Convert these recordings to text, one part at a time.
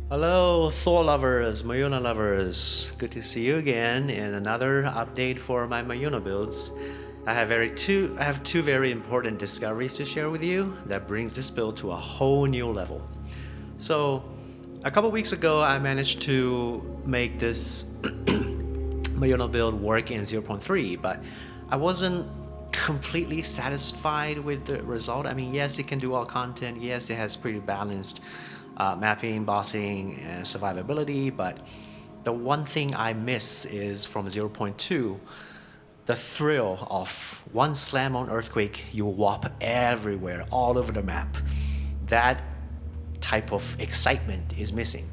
Hello, Thor lovers, Mjölnir lovers. Good to see you again in another update for my Mjölnir builds. I have two very important discoveries to share with you that brings this build to a whole new level. So, a couple weeks ago, I managed to make this Mjölnir build work in 0.3, but I wasn't completely satisfied with the result. I mean, yes, it can do all content. Yes, it has pretty balanced mapping, bossing, and survivability, but the one thing I miss is from 0.2, the thrill of one slam on Earthquake, you warp everywhere, all over the map. That type of excitement is missing.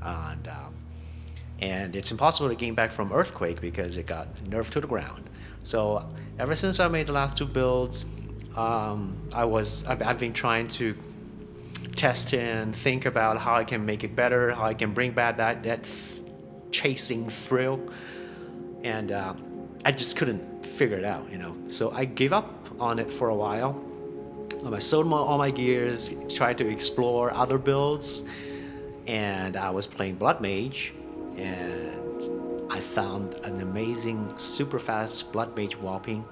And it's impossible to gain back from Earthquake because it got nerfed to the ground. So ever since I made the last two builds, I've been trying to test and think about how I can make it better, how I can bring back that chasing thrill, and I just couldn't figure it out, So I gave up on it for a while. I sold all my gears, tried to explore other builds, and I was playing Blood Mage, and I found an amazing, super fast Blood Mage warping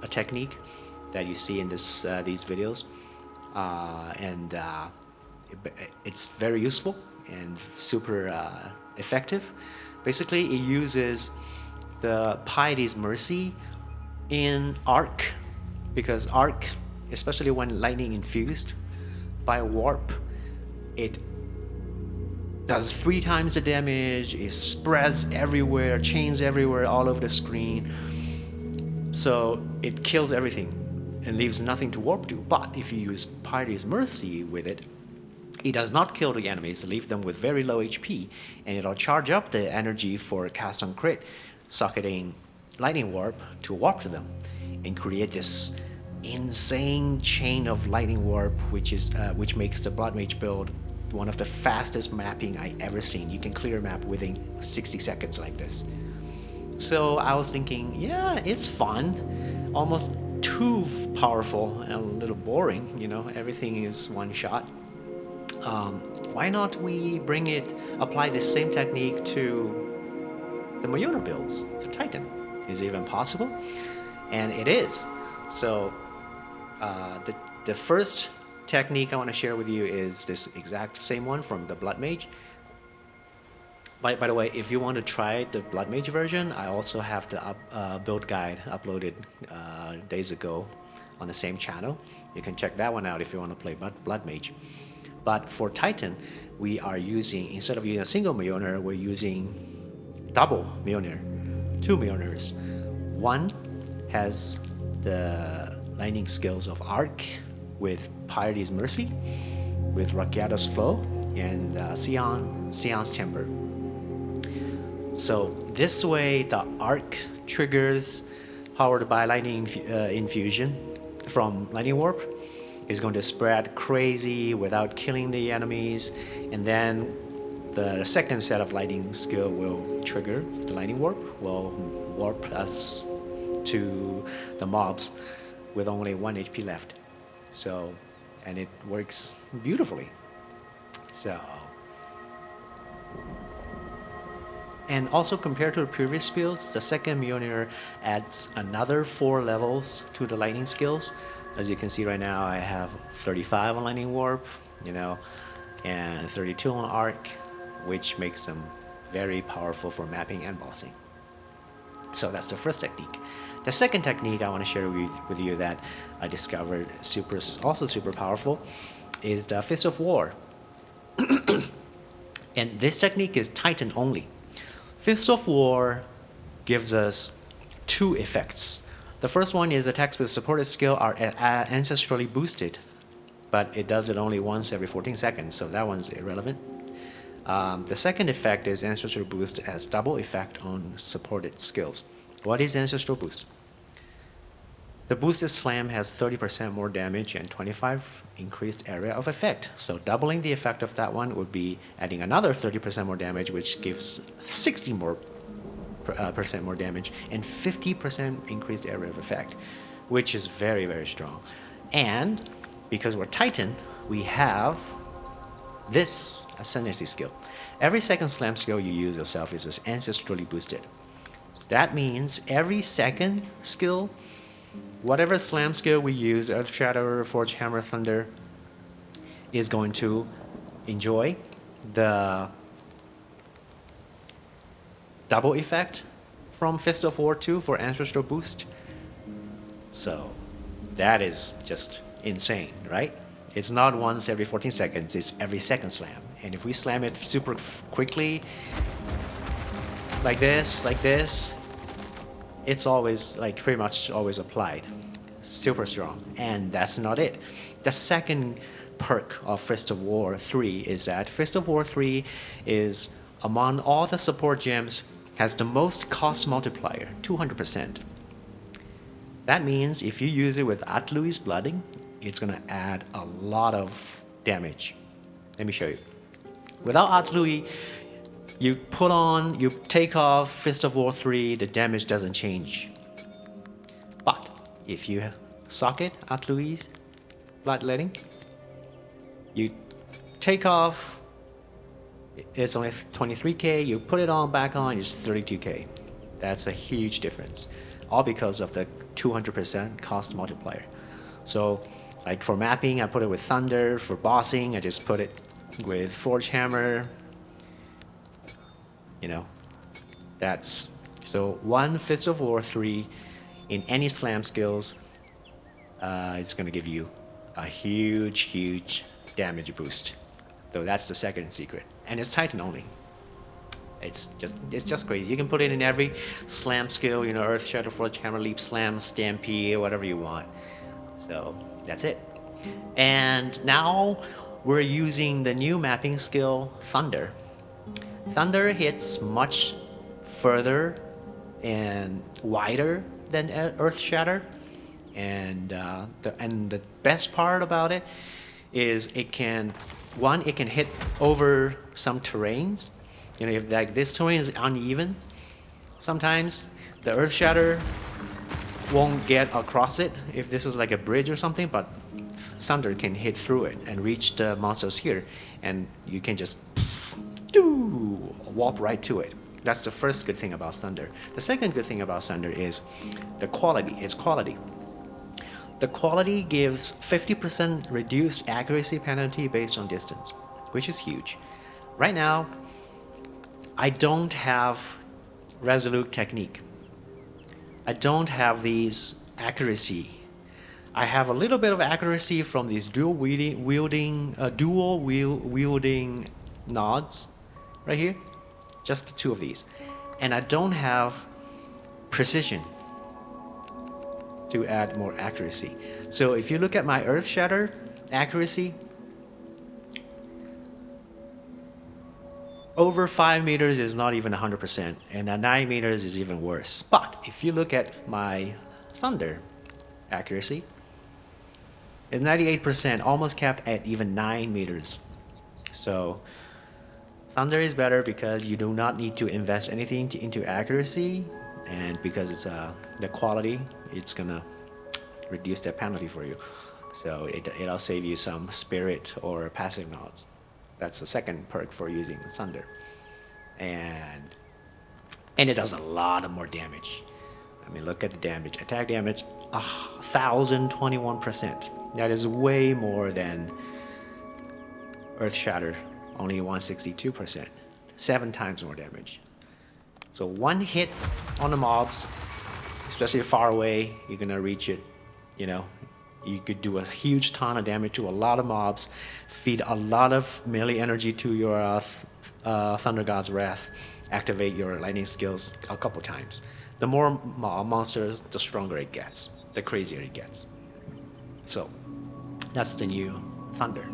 a technique that you see in these videos. It's very useful and super effective. Basically, it uses the Piety's Mercy in Arc, because Arc, especially when lightning infused by warp, it does 3 times the damage, it spreads everywhere, chains everywhere, all over the screen. So it kills everything and leaves nothing to warp to. But if you use Piety's Mercy with it, it does not kill the enemies, leave them with very low HP, and it'll charge up the energy for cast on crit, socketing lightning warp to warp to them, and create this insane chain of lightning warp, which makes the Blood Mage build one of the fastest mapping I ever seen. You can clear a map within 60 seconds like this. So I was thinking, yeah, it's fun, almost too powerful and a little boring, everything is one shot. Why not we apply the same technique to the Mjölnir builds, to Titan? Is it even possible? And it is. So the first technique I want to share with you is this exact same one from the Blood Mage. By the way, if you want to try the Blood Mage version, I also have the build guide uploaded days ago on the same channel. You can check that one out if you want to play Blood Mage. But for Titan, we are using, instead of using a single Mjölnir, we're using double Mjölnir, 2 Mjölnirs. One has the lightning skills of Arc with Piety's Mercy, with Rakia's Flow, and Sion's Temper. So this way, the Arc triggers, powered by lightning infusion from Lightning Warp, is going to spread crazy without killing the enemies, and then the second set of lightning skill will trigger the Lightning Warp, will warp us to the mobs with only 1 HP left. So, and it works beautifully. So, and also compared to the previous builds, the second Mjölnir adds another 4 levels to the lightning skills. As you can see right now, I have 35 on Lightning Warp, and 32 on Arc, which makes them very powerful for mapping and bossing. So that's the first technique. The second technique I want to share with you that I discovered also super powerful is the Fist of War. And this technique is Titan only. Fist of War gives us 2 effects. The first one is attacks with supported skill are ancestrally boosted, but it does it only once every 14 seconds, so that one's irrelevant. The second effect is Ancestral Boost has double effect on supported skills. What is Ancestral Boost? The boosted slam has 30% more damage and 25 increased area of effect. So doubling the effect of that one would be adding another 30% more damage, which gives 60% more damage and 50% increased area of effect, which is very, very strong. And because we're Titan, we have this ascendancy skill. Every second slam skill you use yourself is ancestrally boosted. So that means every second skill, whatever slam skill we use, Earth Shatter, Forge Hammer, Thunder, is going to enjoy the double effect from Fist of War 2 for Ancestral boost. So that is just insane, right? It's not once every 14 seconds, it's every second slam. And if we slam it super quickly, like this, it's always, like, pretty much always applied. Super strong. And that's not it. The second perk of Fist of War 3 is that Fist of War 3 is, among all the support gems, has the most cost multiplier, 200%. That means if you use it with Atalui's Blooding, it's gonna add a lot of damage. Let me show you. Without Atalui, you take off Fist of War 3, the damage doesn't change. But if you socket Atalui's Bloodletting, you take off, it's only 23k, you put it on back on, it's 32k. That's a huge difference. All because of the 200% cost multiplier. So, like for mapping, I put it with Thunder. For bossing, I just put it with Forge Hammer. You know, that's, so one Fist of War 3 in any slam skills is going to give you a huge damage boost. So that's the second secret, and it's Titan only. It's just crazy. You can put it in every slam skill, you know, Earth Shatter, Forge Hammer, Leap Slam, Stampede, whatever you want. So that's it. And now we're using the new mapping skill, Thunder. Thunder hits much further and wider than Earth Shatter, and the best part about it is it can hit over some terrains. You know, if like this terrain is uneven, sometimes the Earth Shatter won't get across it if this is like a bridge or something, but Sunder can hit through it and reach the monsters here, and you can just warp right to it. That's the first good thing about Sunder. The second good thing about Sunder is the quality. Its quality. The quality gives 50% reduced accuracy penalty based on distance, which is huge. Right now, I don't have Resolute Technique. I don't have these accuracy. I have a little bit of accuracy from these dual wielding nods right here, just the two of these, and I don't have precision to add more accuracy. So if you look at my Earth Shatter accuracy, over 5 meters is not even 100%, and at 9 meters is even worse. But if you look at my Thunder accuracy, it's 98%, almost capped at even 9 meters. So Thunder is better because you do not need to invest anything into accuracy, and because it's the quality, it's gonna reduce that penalty for you. So it'll save you some spirit or passive nods. That's the second perk for using Sunder. And it does a lot of more damage. I mean, look at the damage. Attack damage, 1,021%. That is way more than Earth Shatter, only 162%. 7 times more damage. So one hit on the mobs, especially far away, you're gonna reach it, you know. You could do a huge ton of damage to a lot of mobs, feed a lot of melee energy to your Thunder God's Wrath, activate your lightning skills a couple times. The more monsters, the stronger it gets, the crazier it gets. So that's the new Thunder.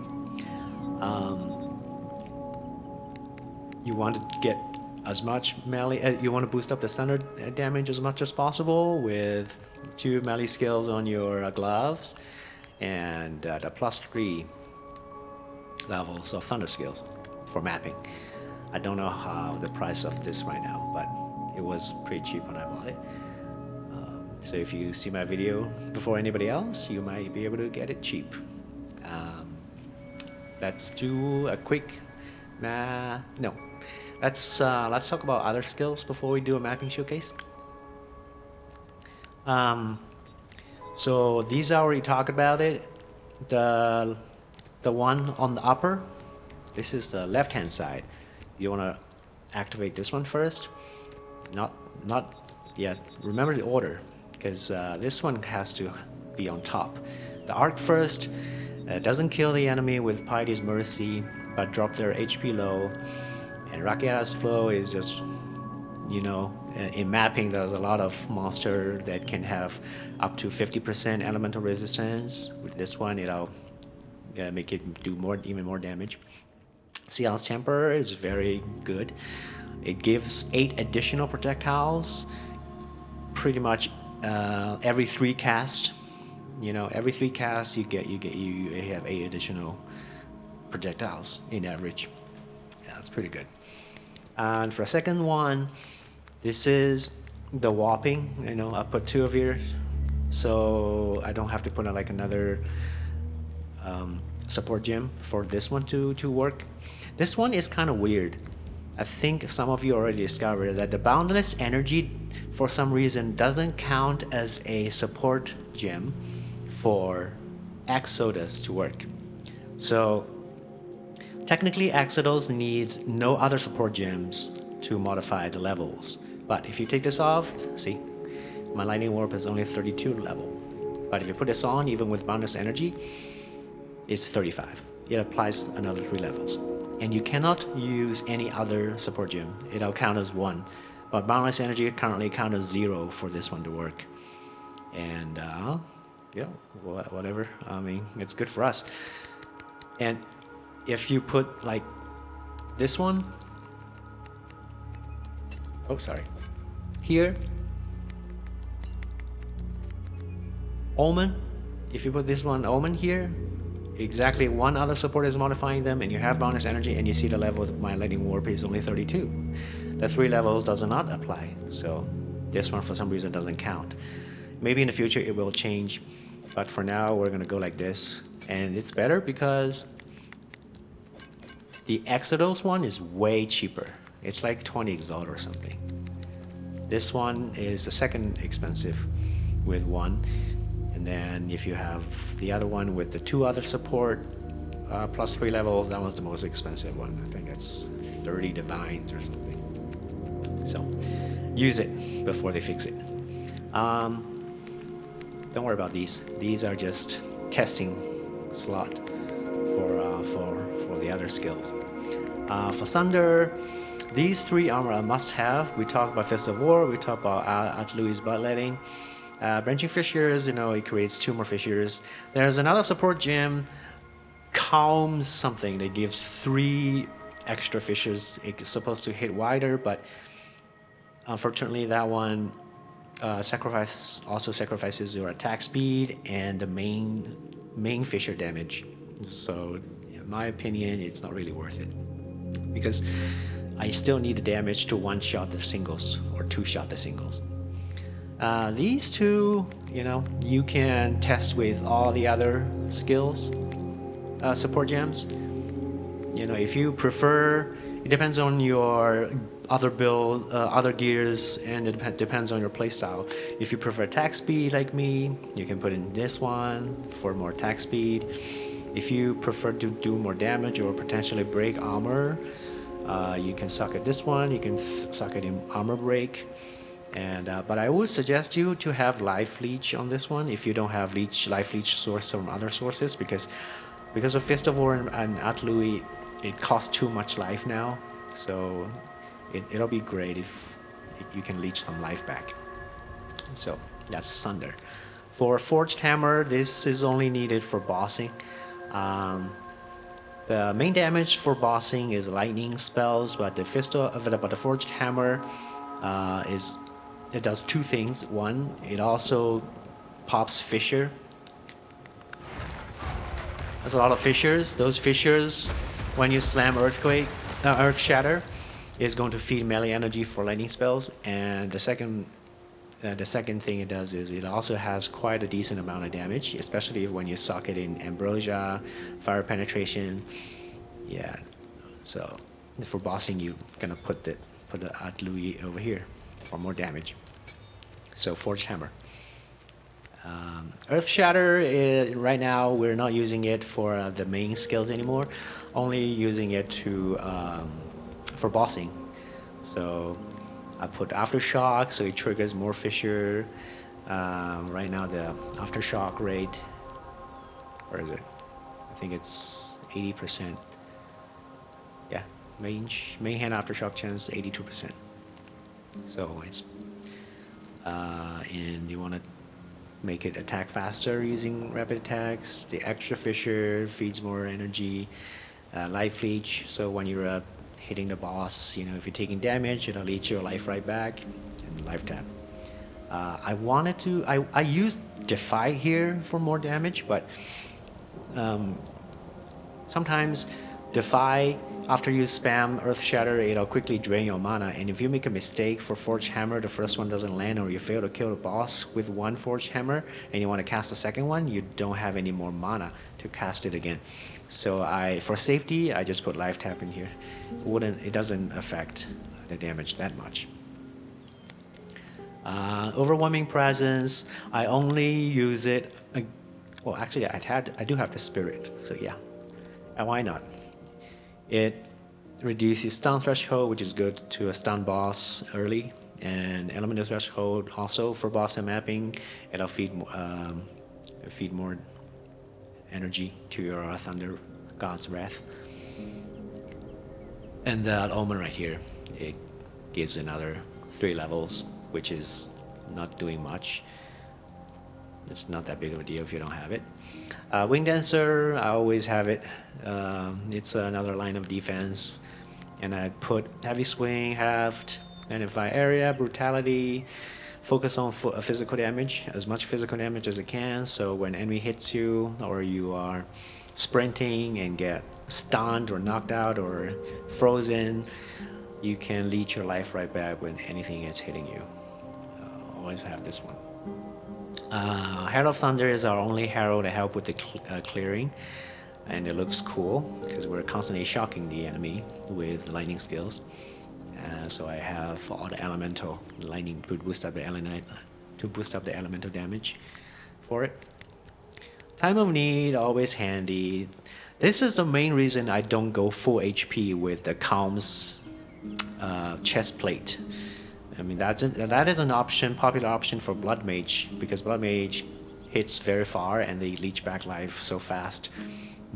You want to get as much melee, you want to boost up the Thunder damage as much as possible with 2 melee skills on your gloves and the +3 levels of Thunder skills for mapping. I don't know how the price of this right now, but it was pretty cheap when I bought it. So if you see my video before anybody else, you might be able to get it cheap. let's do a quick. No. Let's talk about other skills before we do a mapping showcase. So these I already talked about it. The one on the upper, this is the left hand side. You want to activate this one first. Not yet. Remember the order, because this one has to be on top. The arc first doesn't kill the enemy with Piety's Mercy, but drop their HP low. And Rakia's Flow is just, you know, in mapping there's a lot of monster that can have up to 50% elemental resistance. With this one, it'll make it do even more damage. Seal's Temper is very good. It gives 8 additional projectiles, pretty much every 3 cast. You know, every 3 casts you have 8 additional projectiles in average. Yeah, that's pretty good. And for a second one, this is the Warping. You know, I put 2 of here, so I don't have to put like another support gem for this one to work. This one is kind of weird. I think some of you already discovered that the Boundless Energy, for some reason, doesn't count as a support gem for Exodus to work. So technically, Exodus needs no other support gems to modify the levels. But if you take this off, see, my Lightning Warp is only 32 level. But if you put this on, even with Boundless Energy, it's 35. It applies another 3 levels. And you cannot use any other support gem. It'll count as 1. But Boundless Energy currently counts as 0 for this one to work. And yeah, whatever. I mean, it's good for us. And if you put like this one, oh sorry, here, Omen, if you put this one Omen here, exactly 1 other support is modifying them, and you have Boundless Energy, and you see the level of my Lightning Warp is only 32. The 3 levels does not apply, so this one for some reason doesn't count. Maybe in the future it will change, but for now we're gonna go like this, and it's better because the Exodus one is way cheaper. It's like 20 exalt or something. This one is the second expensive with 1. And then if you have the other one with the 2 other support plus 3 levels, that was the most expensive one. I think it's 30 divines or something. So use it before they fix it. Don't worry about these. These are just testing slot for the other skills. For Sunder, these 3 armor are must-have. We talked about Fist of War. We talked about Atalui's Bloodletting. Branching Fissures, you know, it creates 2 more fissures. There's another support gem, Calms something, that gives 3 extra fissures. It's supposed to hit wider, but unfortunately that one also sacrifices your attack speed and the main fissure damage. So in my opinion, it's not really worth it, because I still need the damage to 1-shot the singles or 2-shot the singles. These 2, you know, you can test with all the other skills, support gems. You know, if you prefer, it depends on your other build, other gears, and it depends on your playstyle. If you prefer attack speed like me, you can put in this one for more attack speed. If you prefer to do more damage or potentially break armor, you can suck at this one. You can suck it in armor break. And but I would suggest you to have life leech on this one if you don't have life leech source from other sources, because of Fist of War and Atalui, it costs too much life now. So it'll be great if you can leech some life back. So that's Sunder. For Forged Hammer, this is only needed for bossing. The main damage for bossing is lightning spells, but the Forged Hammer it does 2 things. One, it also pops fissure. There's a lot of fissures. Those fissures, when you slam Earth Shatter, is going to feed melee energy for lightning spells. And the second the second thing it does is it also has quite a decent amount of damage, especially when you sock it in Ambrosia, Fire Penetration. Yeah, so for bossing, you're gonna put the Atalui over here for more damage. So Forged Hammer. Earth Shatter, right now we're not using it for the main skills anymore, only using it for bossing. So I put Aftershock, so it triggers more fissure. Right now the Aftershock rate, where is it? I think it's 80%. Yeah, main hand Aftershock chance 82%. So it's and you want to make it attack faster using rapid attacks. The extra fissure feeds more energy. Life leech, so when you're hitting the boss, if you're taking damage, it'll leech your life right back. And life tap. I used Defy here for more damage, but sometimes Defy, after you spam Earth Shatter, it'll quickly drain your mana, and if you make a mistake for Forged Hammer, the first one doesn't land, or you fail to kill the boss with one Forged Hammer, and you want to cast the second one, you don't have any more mana to cast it again. So for safety, I just put Life Tap in here. It doesn't affect the damage that much. Overwhelming Presence, I only use it, well actually I do have the Spirit, so yeah, why not? It reduces stun threshold, which is good to a stun boss early, and elemental threshold also for boss and mapping. It'll feed more energy to your Thunder God's Wrath. And that Omen right here, it gives another 3 levels, which is not doing much. It's not that big of a deal if you don't have it. Wing Dancer, I always have it. It's another line of defense. And I put Heavy Swing, Heft, Magnify Area, Brutality, focus on physical damage, as much physical damage as it can. So when enemy hits you, or you are sprinting and get stunned or knocked out or frozen, you can leech your life right back when anything is hitting you. Always have this one. Herald of Thunder is our only herald to help with the clearing, and it looks cool because we're constantly shocking the enemy with lightning skills. So I have all the elemental lightning to boost up the elemental damage for it. Time of Need, always handy. This is the main reason I don't go full HP with the Calm's chest plate. I mean, that is an option, popular option for Blood Mage, because Blood Mage hits very far and they leech back life so fast.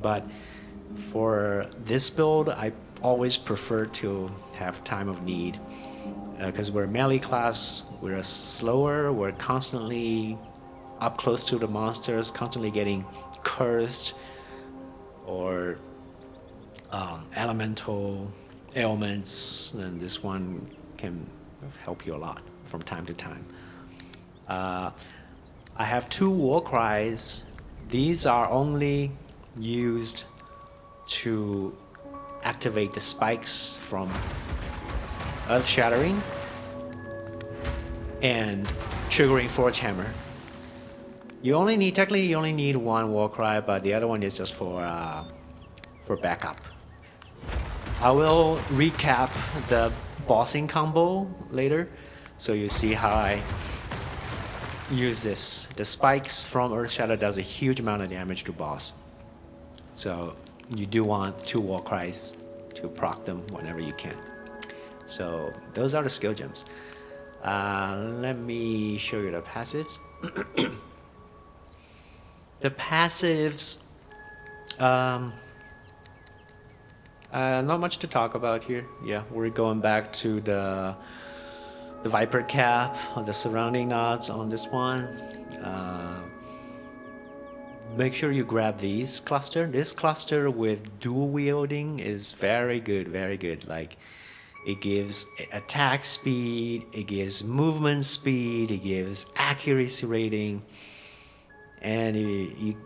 But for this build, I always prefer to have Time of Need, because we're melee class, we're slower, we're constantly up close to the monsters, constantly getting cursed or elemental ailments, and this one can help you a lot from time to time. I have 2 War Cries. These are only used to activate the spikes from Earth Shattering and triggering Forge Hammer. Technically you only need 1 War Cry, but the other one is just for backup. I will recap the bossing combo later, so you see how I use this. The spikes from Earth Shatter does a huge amount of damage to boss, so you do want 2 War Cries to proc them whenever you can. So those are the skill gems. Let me show you the passives. The passives, not much to talk about here. Yeah, we're going back to the Viper Cap, the surrounding knots on this one. Make sure you grab these cluster. This cluster with dual wielding is very good, very good. Like, it gives attack speed, it gives movement speed, it gives accuracy rating, and you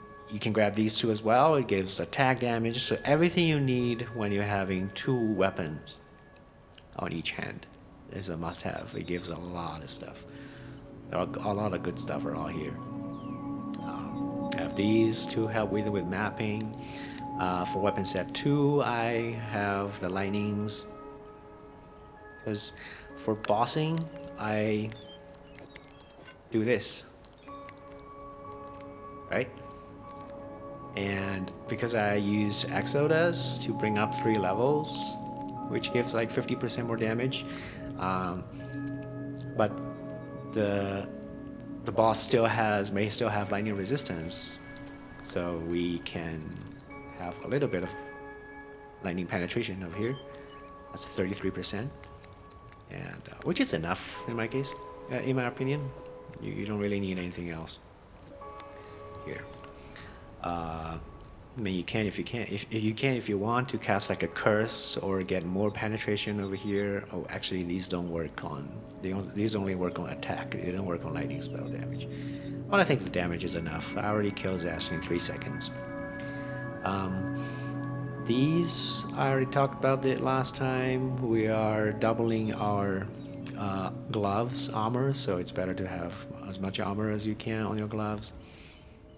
can grab these 2 as well. It gives attack damage, so everything you need when you're having 2 weapons on each hand is a must-have. It gives a lot of stuff. A lot of good stuff are all here. I have these to help with mapping. For weapon set 2, I have the lightnings. Because for bossing, I do this, right? And because I use Exodus to bring up 3 levels, which gives like 50% more damage, but the boss may still have lightning resistance, so we can have a little bit of lightning penetration over here. That's 33%, and which is enough in my case, in my opinion. You don't really need anything else here. I mean, you can if you want to cast like a curse or get more penetration over here. Oh, actually, these don't work on. These only work on attack. They don't work on lightning spell damage. Well, I think the damage is enough. I already killed Zash in 3 seconds. These I already talked about it last time. We are doubling our gloves armor, so it's better to have as much armor as you can on your gloves.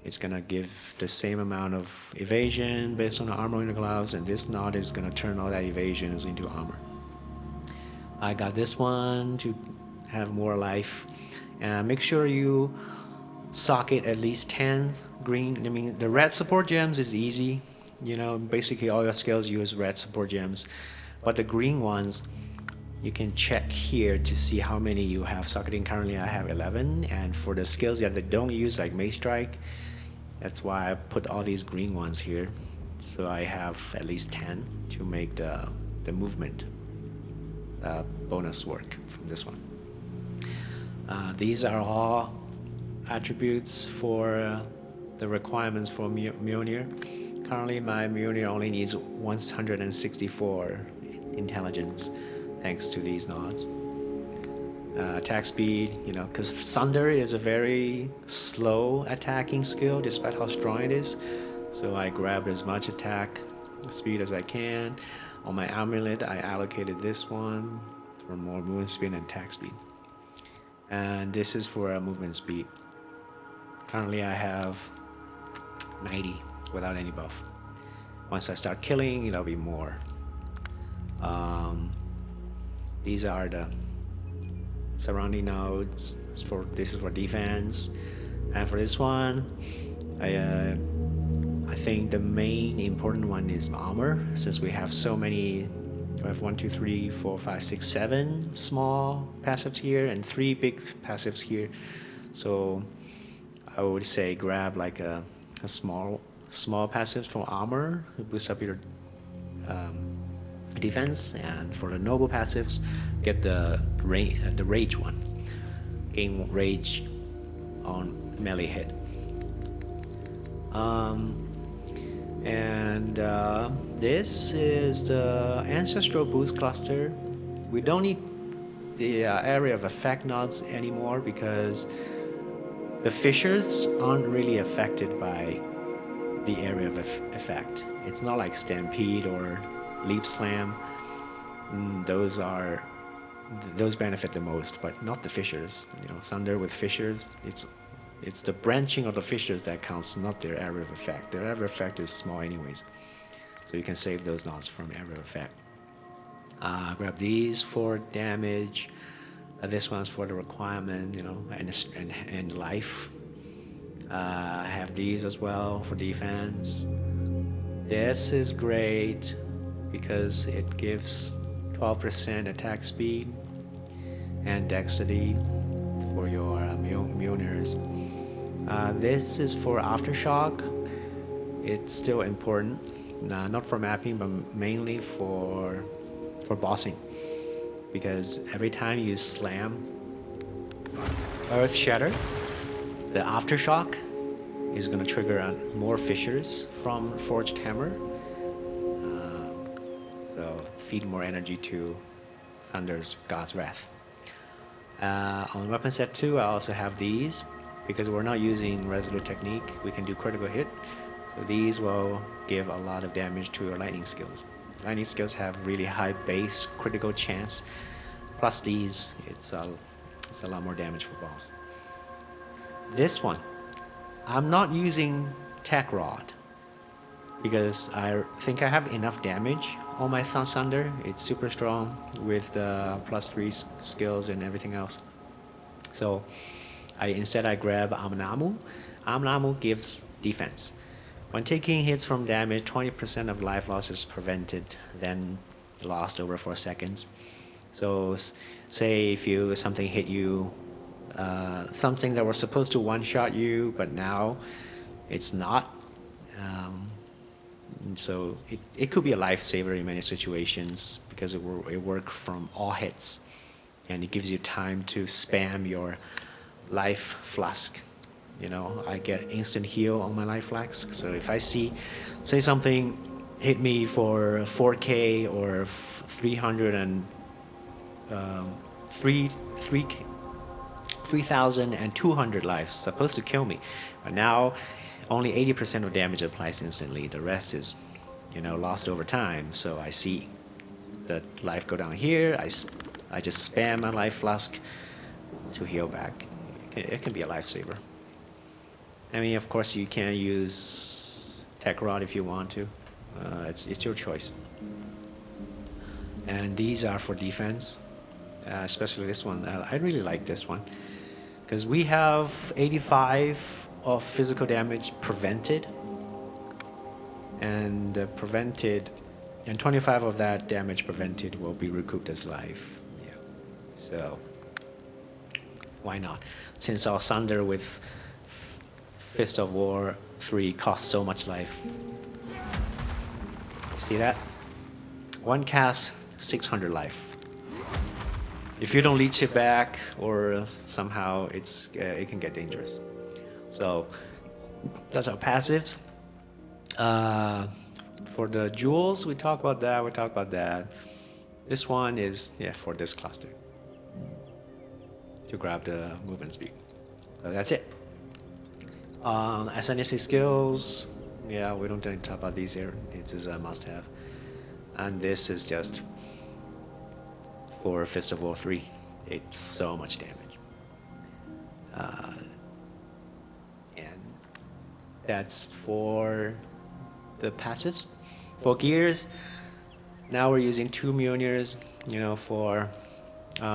It's gonna give the same amount of evasion based on the armor in the gloves, and this knot is gonna turn all that evasions into armor. I got this one to have more life, and make sure you socket at least 10 green. I mean, the red support gems is easy. You know, basically all your skills use red support gems, but the green ones, you can check here to see how many you have socketing. Currently I have 11, and for the skills that they don't use, like Mace Strike, that's why I put all these green ones here, so I have at least 10 to make the movement bonus work from this one. These are all attributes for the requirements for Mjölnir. Currently my Mjölnir only needs 164 intelligence thanks to these nods. Attack speed, you know, because Sunder is a very slow attacking skill despite how strong it is, so I grabbed as much attack speed as I can. On my amulet I allocated this one for more movement speed and attack speed, and this is for movement speed. Currently I have 90 without any buff. Once I start killing, it'll be more. These are the surrounding nodes. This is for defense, and for this one, I think the main important one is armor. Since we have so many, we have 1, 2, 3, 4, 5, 6, 7 small passives here and 3 big passives here. So I would say grab like a small passive for armor to boost up your defense, and for the noble passives, get the rage one. Gain rage on melee hit. This is the Ancestral boost cluster. We don't need the area of effect nods anymore because the fissures aren't really affected by the area of effect. It's not like Stampede or Leap Slam. Those benefit the most, but not the fissures. You know, Sunder with fissures, it's the branching of the fissures that counts, not their area of effect. Their area of effect is small anyways, so you can save those knots from area of effect. Grab these for damage. This one's for the requirement, you know, and life. I have these as well for defense. This is great because it gives 12% attack speed and dexterity for your Mjölnirs. This is for aftershock. It's still important, not for mapping, but mainly for bossing, because every time you slam Earth Shatter, the aftershock is going to trigger on more fissures from Forged Hammer, so feed more energy to Thunder's God's Wrath. On weapon set 2, I also have these, because we're not using Resolute Technique, we can do critical hit, so these will give a lot of damage to your lightning skills. Lightning skills have really high base critical chance, plus these, it's a lot more damage for boss. This one, I'm not using Tech Rod because I think I have enough damage on my Sunder. It's super strong with the +3 skills and everything else. So instead I grab Amnamu. Amnamu gives defense. When taking hits from damage, 20% of life loss is prevented, then lost over 4 seconds. So say if something hit you, something that was supposed to one-shot you, but now it's not. So it could be a lifesaver in many situations because it works from all hits, and it gives you time to spam your life flask. You know, I get instant heal on my life flask. So if I say something hit me for 4K or 3,200 lives, supposed to kill me, but now only 80% of damage applies instantly. The rest is, lost over time. So I see the life go down here. I just spam my life flask to heal back. It can be a lifesaver. I mean, of course, you can use Tech Rod if you want to. It's your choice. And these are for defense, especially this one. I really like this one because we have 85 of physical damage prevented, and 25 of that damage prevented will be recouped as life. Yeah. So why not? Since our Sunder with Fist of War 3 costs so much life. See that? One cast, 600 life. If you don't leech it back or somehow it can get dangerous. So that's our passives. For the jewels, we talk about that. This one is for this cluster to grab the movement speed. So that's it. SNSC skills, we don't talk about these here. It is a must-have. And this is just for Fist of War 3. It's so much damage. And that's for the passives. For gears, now we're using 2 Mjölnirs, for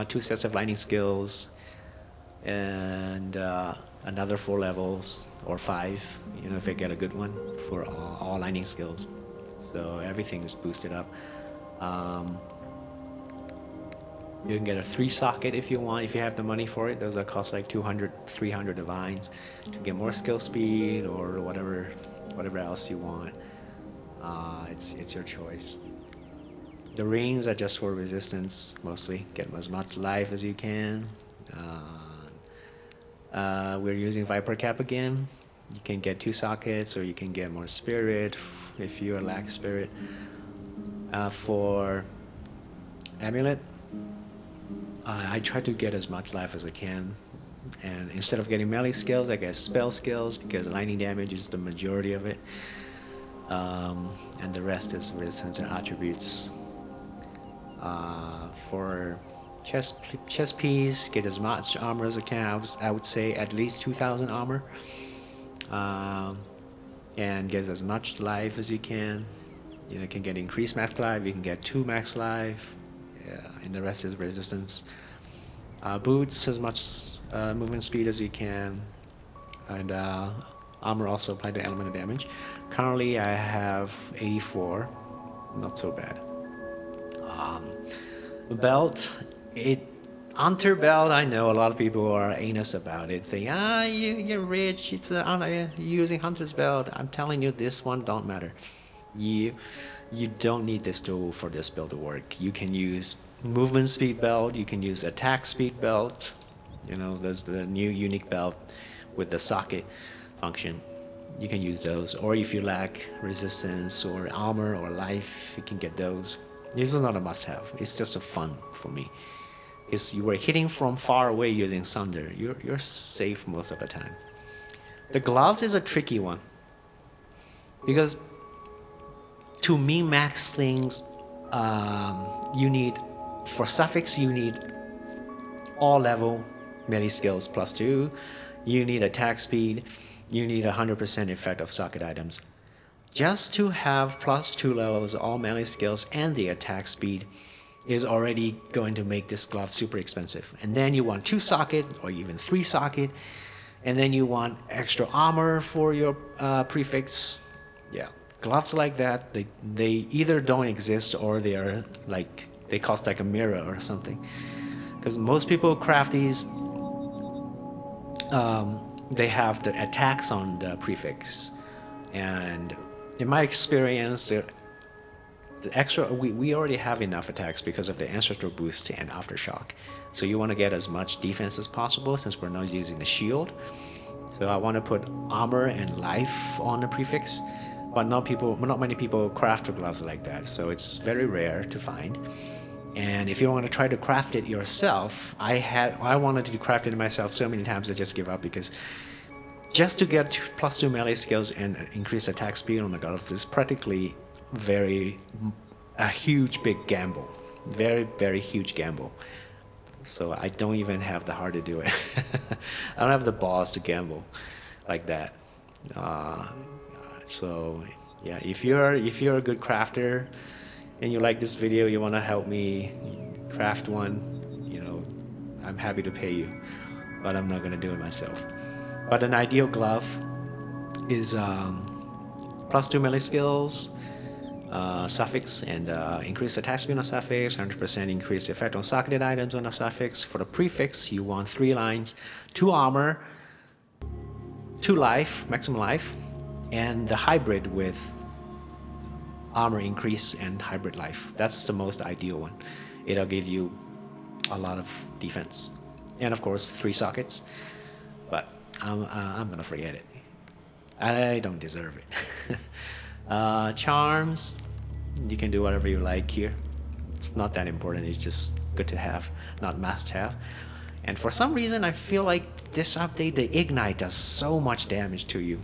2 sets of lightning skills, and another 4 levels or 5, if I get a good one for all lightning skills. So everything is boosted up. You can get a 3 socket if you want, if you have the money for it. Those cost like 200, 300 divines to get more skill speed or whatever else you want. It's your choice. The rings are just for resistance mostly. Get as much life as you can. We're using Viper Cap again. You can get 2 sockets, or you can get more spirit if you lack spirit. For amulet, I try to get as much life as I can, and instead of getting melee skills, I get spell skills because lightning damage is the majority of it, and the rest is resistance and attributes. For chest piece, get as much armor as I can. I would say at least 2,000 armor, and get as much life as you can. You can get increased max life. You can get 2 max life, and the rest is resistance. Boots as much movement speed as you can, and armor also applied to element of damage. Currently, I have 84. Not so bad. Belt, Hunter belt, I know a lot of people are anus about it, saying, you're rich, you're using Hunter's belt. I'm telling you, this one don't matter. You don't need this tool for this build to work. You can use movement speed belt, you can use attack speed belt. There's the new unique belt with the socket function. You can use those, or if you lack resistance or armor or life, you can get those. This is not a must-have. It's just a fun for me. Because you were hitting from far away using Sunder, you're safe most of the time. The gloves is a tricky one, because to min-max things, for suffix you need all level melee skills +2. you need attack speed, you need 100% effect of socket items. Just to have +2 levels, all melee skills, and the attack speed is already going to make this glove super expensive. And then you want 2 socket or even 3 socket, and then you want extra armor for your prefix. Yeah, gloves like that, they either don't exist or they are like, they cost like a mirror or something. Because most people craft these, they have the attacks on the prefix, and in my experience, the extra, we already have enough attacks because of the Ancestral boost and Aftershock. So you want to get as much defense as possible since we're not using the shield. So I want to put armor and life on the prefix, but not many people craft the gloves like that. So it's very rare to find. And if you want to try to craft it yourself, I wanted to craft it myself so many times I just give up, because just to get +2 melee skills and increase attack speed on the gloves is practically a huge big gamble. Very, very huge gamble. So I don't even have the heart to do it. I don't have the balls to gamble like that. So yeah, if you're a good crafter and you like this video, you want to help me craft one, you know, I'm happy to pay you, but I'm not going to do it myself. But an ideal glove is +2 melee skills, suffix, and increased attack speed on suffix, 100% increased effect on socketed items on a suffix. For the prefix, you want 3 lines, 2 armor, 2 life, maximum life, and the hybrid with armor increase and hybrid life. That's the most ideal one. It'll give you a lot of defense, and of course 3 sockets. But I'm gonna forget it. I don't deserve it. Charms, you can do whatever you like here. It's not that important, it's just good to have, not must have. And for some reason I feel like this update, the ignite does so much damage to you.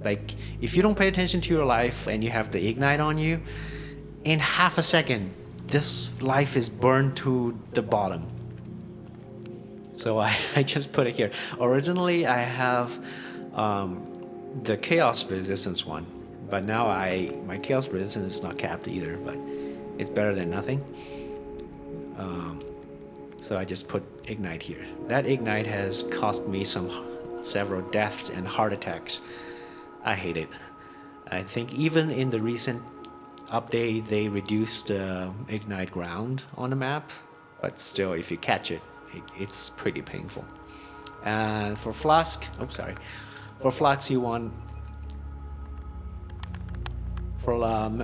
Like, if you don't pay attention to your life and you have the ignite on you, in half a second this life is burned to the bottom. So I just put it here. Originally I have the chaos resistance one, but now my chaos resistance is not capped either, but it's better than nothing. So I just put ignite here. That ignite has cost me several deaths and heart attacks. I hate it. I think even in the recent update they reduced ignite ground on the map, but still if you catch it, it's pretty painful. And for flask, for flask you want, for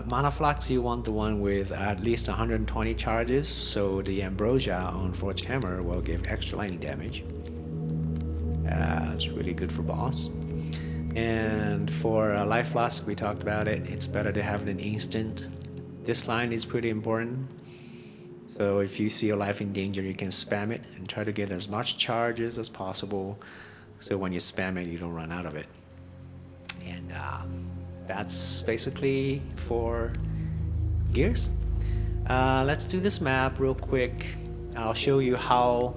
mana flask you want the one with at least 120 charges, so the ambrosia on forged hammer will give extra lightning damage. It's really good for boss. And for life flask, we talked about it, it's better to have an instant. This line is pretty important. So if you see your life in danger, you can spam it and try to get as much charges as possible, so when you spam it, you don't run out of it. And that's basically for gears. Let's do this map real quick. I'll show you how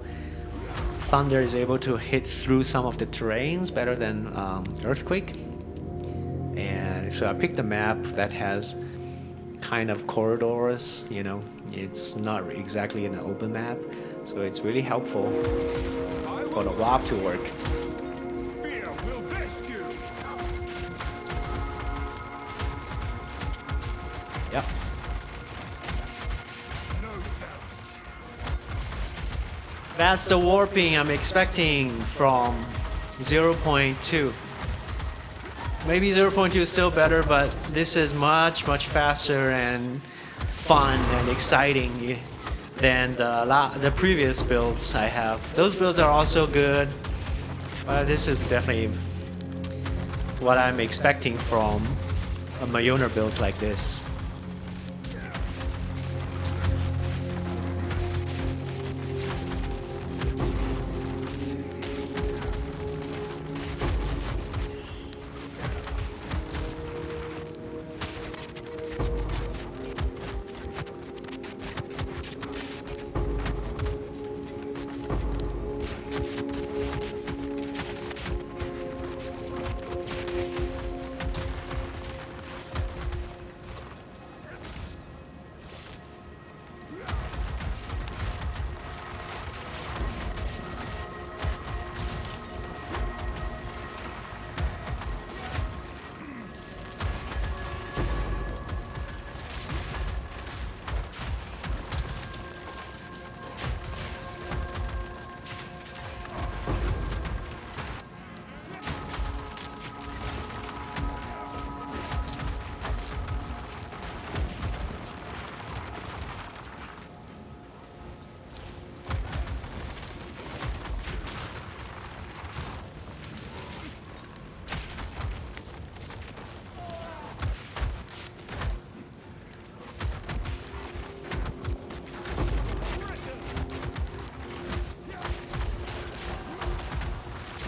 Thunder is able to hit through some of the terrains better than Earthquake. And so I picked a map that has kind of corridors, you know, it's not exactly an open map, so it's really helpful for the warp to work. Yep. That's the warping I'm expecting from 0.2. Maybe 0.2 is still better, but this is much faster and fun and exciting than the previous builds I have. Those builds are also good, but this is definitely what I'm expecting from a Mjölnir builds like this.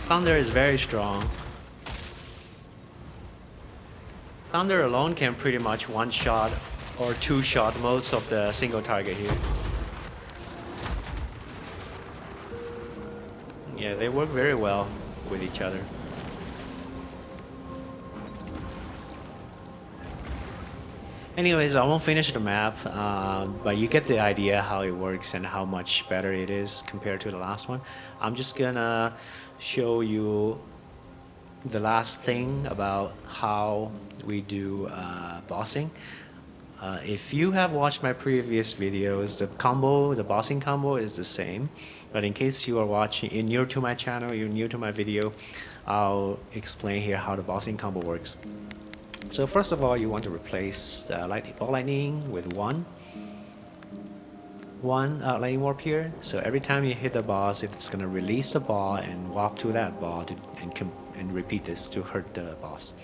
Thunder is very strong. Thunder alone can pretty much one-shot or two-shot most of the single target here. Yeah, they work very well with each other. Anyways, I won't finish the map, but you get the idea how it works and how much better it is compared to the last one. I'm just gonna show you the last thing about how we do bossing. If you have watched my previous videos, the bossing combo is the same. But in case you are watching, you're new to my channel, you're new to my video, I'll explain here how the bossing combo works. So first of all, you want to replace the ball lightning with one lightning warp here. So every time you hit the boss, it's gonna release the ball and walk to that ball and repeat this to hurt the boss.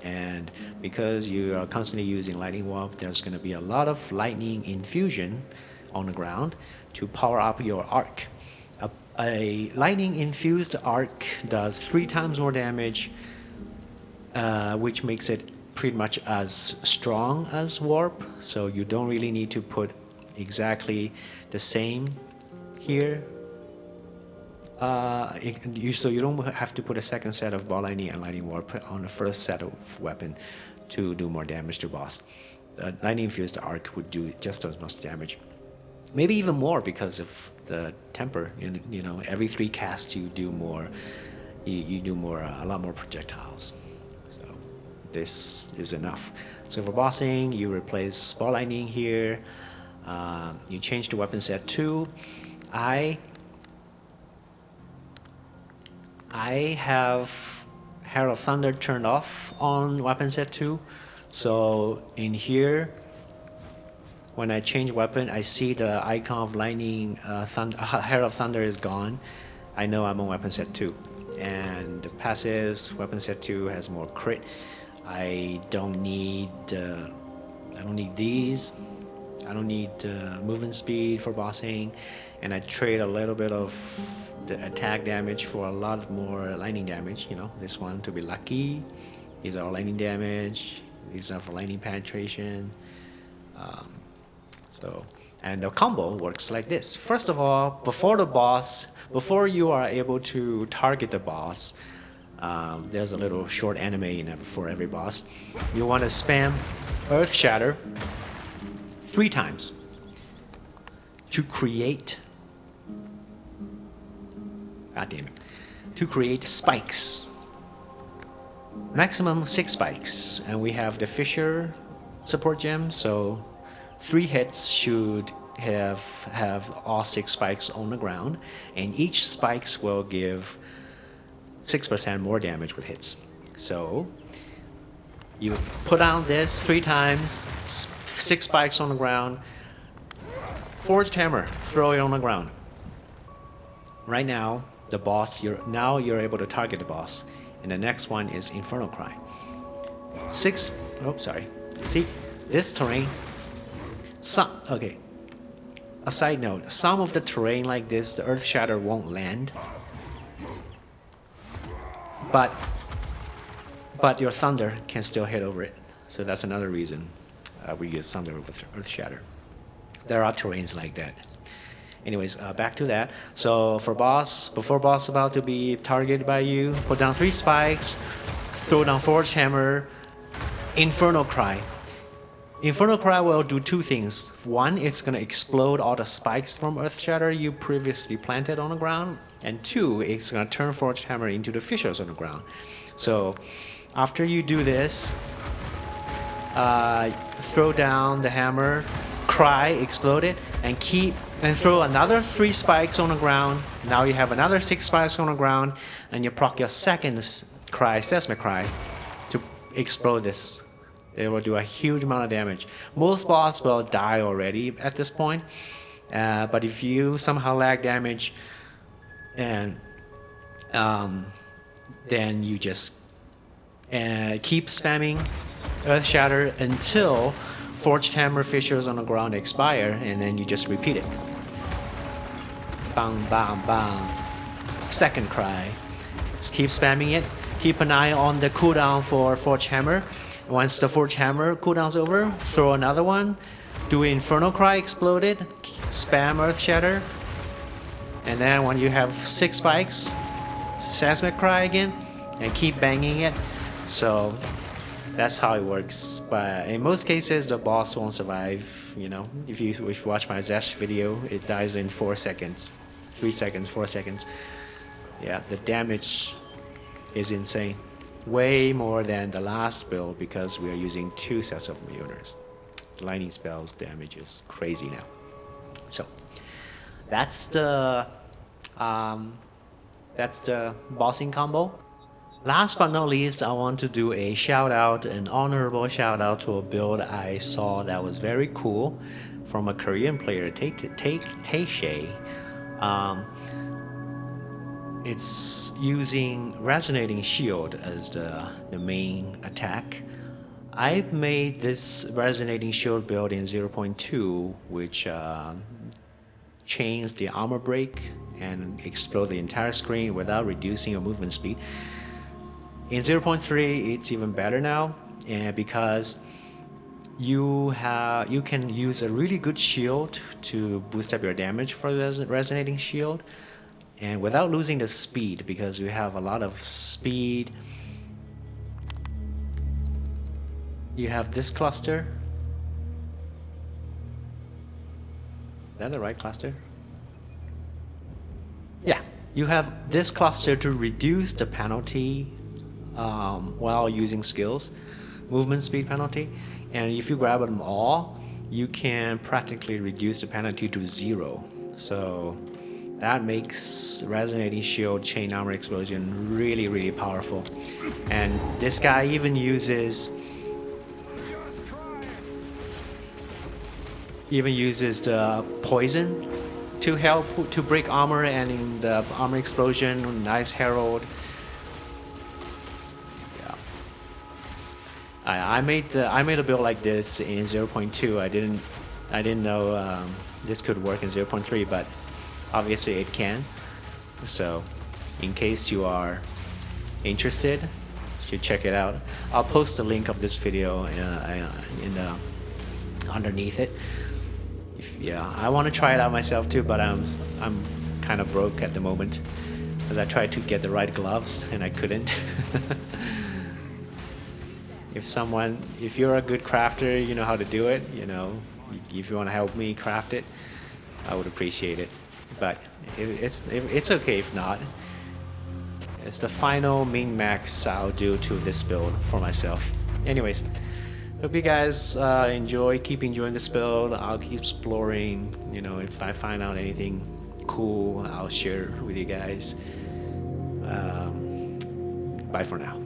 And because you are constantly using lightning warp, there's gonna be a lot of lightning infusion on the ground to power up your arc. A lightning infused arc does 3 times more damage, which makes it pretty much as strong as warp, so you don't really need to put exactly the same here. So you don't have to put a second set of ball lightning and lightning warp on the first set of weapon to do more damage to boss. The lightning infused arc would do just as much damage, maybe even more because of the temper. You know, every 3 casts you do more. You do more, a lot more projectiles. This is enough. So for bossing, you replace ball lightning here. You change the weapon set 2. I have Herald of Thunder turned off on weapon set 2. So in here, when I change weapon, I see the icon of lightning, Herald of Thunder is gone. I know I'm on weapon set 2. And the passes, weapon set 2 has more crit. I don't need these. I don't need movement speed for bossing, and I trade a little bit of the attack damage for a lot more lightning damage. You know, this one to be lucky. These are lightning damage. These are for lightning penetration. And the combo works like this. First of all, before you are able to target the boss, there's a little short anime for every boss. You want to spam Earth Shatter 3 times to create, to create spikes. Maximum 6 spikes, and we have the Fisher support gem, so 3 hits should have all 6 spikes on the ground, and each spikes will give 6% more damage with hits. So you put down this 3 times, 6 spikes on the ground, Forged Hammer, throw it on the ground. Right now, the boss, you're able to target the boss. And the next one is Infernal Cry. See, this terrain, okay. A side note, some of the terrain like this, the Earth Shatter won't land. But your Thunder can still hit over it. So that's another reason we use Thunder with Earth Shatter. There are terrains like that. Anyways, back to that. So for boss, before boss about to be targeted by you, put down 3 spikes, throw down Forged Hammer, Infernal Cry. Infernal Cry will do 2 things. One, it's going to explode all the spikes from Earth Shatter you previously planted on the ground. And 2, it's going to turn Forged Hammer into the fissures on the ground. So after you do this, throw down the hammer, cry, explode it, and throw another 3 spikes on the ground. Now you have another 6 spikes on the ground, and you proc your second cry, Seismic Cry, to explode this. It will do a huge amount of damage. Most boss will die already at this point, but if you somehow lag damage, and then you just keep spamming Earth Shatter until Forged Hammer fissures on the ground expire, and then you just repeat it. Bang, bang, bang. Second cry. Just keep spamming it. Keep an eye on the cooldown for Forge Hammer. Once the Forge Hammer cooldown's over, throw another one. Do Infernal Cry exploded. Spam Earth Shatter. And then when you have 6 spikes, Seismic Cry again. And keep banging it. So that's how it works. But in most cases, the boss won't survive. You know, if you watch my Zesh video, it dies in 4 seconds. 3 seconds, 4 seconds. Yeah, the damage is insane. Way more than the last build because we are using 2 sets of Mjölnirs. The lightning spells damage is crazy now. So that's the bossing combo. Last but not least, I want to do a shout out, an honorable shout out to a build I saw that was very cool from a Korean player, Taeshe. It's using Resonating Shield as the main attack. I made this Resonating Shield build in 0.2, which chains the armor break and explode the entire screen without reducing your movement speed. In 0.3, it's even better now, and because you can use a really good shield to boost up your damage for the Resonating Shield, and without losing the speed, because you have a lot of speed. You have this cluster. Is that the right cluster? Yeah, you have this cluster to reduce the penalty while using skills, movement speed penalty, and if you grab them all, you can practically reduce the penalty to 0. So that makes Resonating Shield Chain Armor Explosion really, really powerful. And this guy even uses the poison to help to break armor, and in the armor explosion, nice herald. Yeah, I made a build like this in 0.2. I didn't know this could work in 0.3, but obviously it can. So in case you are interested, you should check it out. I'll post the link of this video underneath it. Yeah, I want to try it out myself too, but I'm kind of broke at the moment because I tried to get the right gloves and I couldn't. If you're a good crafter, you know how to do it, you know, if you want to help me craft it, I would appreciate it. But it's okay if not. It's the final min-max I'll do to this build for myself. Anyways, hope you guys keep enjoying this build. I'll keep exploring. You know, if I find out anything cool, I'll share with you guys. Bye for now.